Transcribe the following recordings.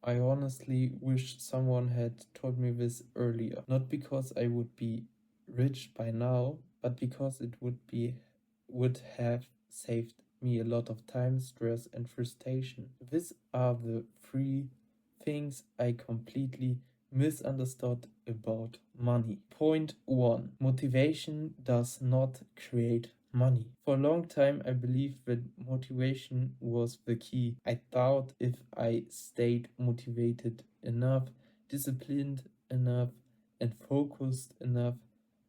I honestly wish someone had told me this earlier. Not because I would be rich by now, but because it would have saved me a lot of time, stress, and frustration. These are the three things I completely misunderstood about money. Point 1. Motivation does not create money. For a long time, I believed that motivation was the key. I thought if I stayed motivated enough, disciplined enough, and focused enough,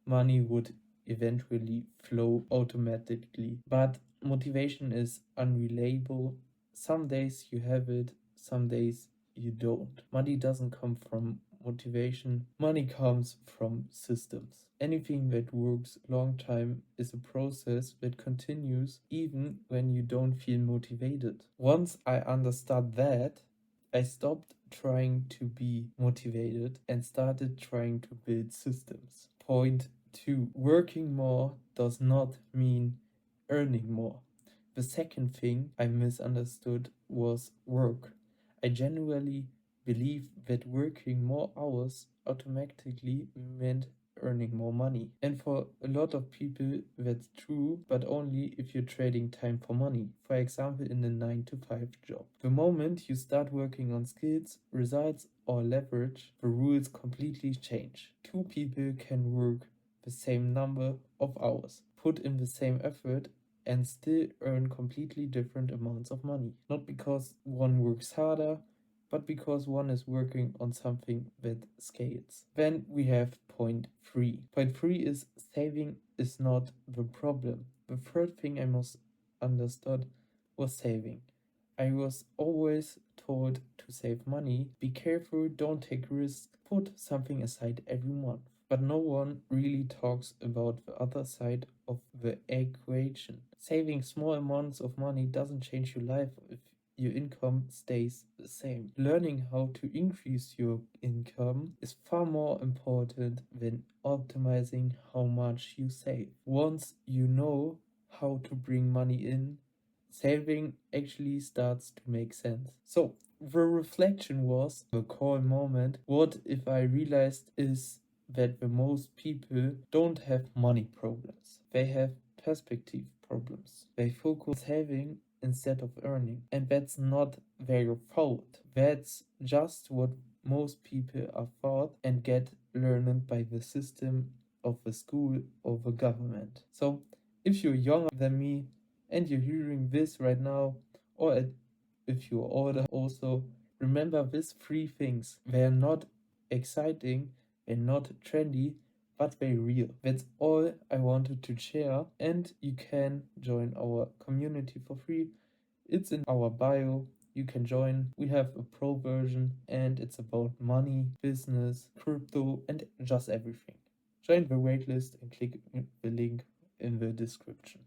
money would eventually flow automatically. But motivation is unreliable. Some days you have it, some days you don't. Money doesn't come from motivation, money comes from systems. Anything that works a long time is a process that continues even when you don't feel motivated. Once I understood that, I stopped trying to be motivated and started trying to build systems. Point 2. Working more does not mean earning more. The second thing I misunderstood was work. I genuinely believe that working more hours automatically meant earning more money. And for a lot of people, that's true, but only if you're trading time for money. For example, in a 9 to 5 job. The moment you start working on skills, results, or leverage, the rules completely change. Two people can work the same number of hours, put in the same effort, and still earn completely different amounts of money. Not because one works harder, but because one is working on something that scales. Then we have point 3. Point 3 is saving is not the problem. The third thing I most understood was saving. I was always told to save money, be careful, don't take risks, put something aside every month. But no one really talks about the other side of the equation. Saving small amounts of money doesn't change your life if your income stays the same. Learning how to increase your income is far more important than optimizing how much you save. Once you know how to bring money in, saving actually starts to make sense. So, the reflection was the call moment. What if I realized is that the most people don't have money problems. They have perspective problems. They focus saving instead of earning. And that's not their fault. That's just what most people are taught and get learned by the system of the school or the government. So if you're younger than me and you're hearing this right now, or if you're older also, remember these three things. They are not exciting and not trendy, but very real. That's all I wanted to share, and you can join our community for free. It's in our bio. You can join. We have a pro version, and it's about money, business, crypto, and just everything. Join the waitlist and click the link in the description.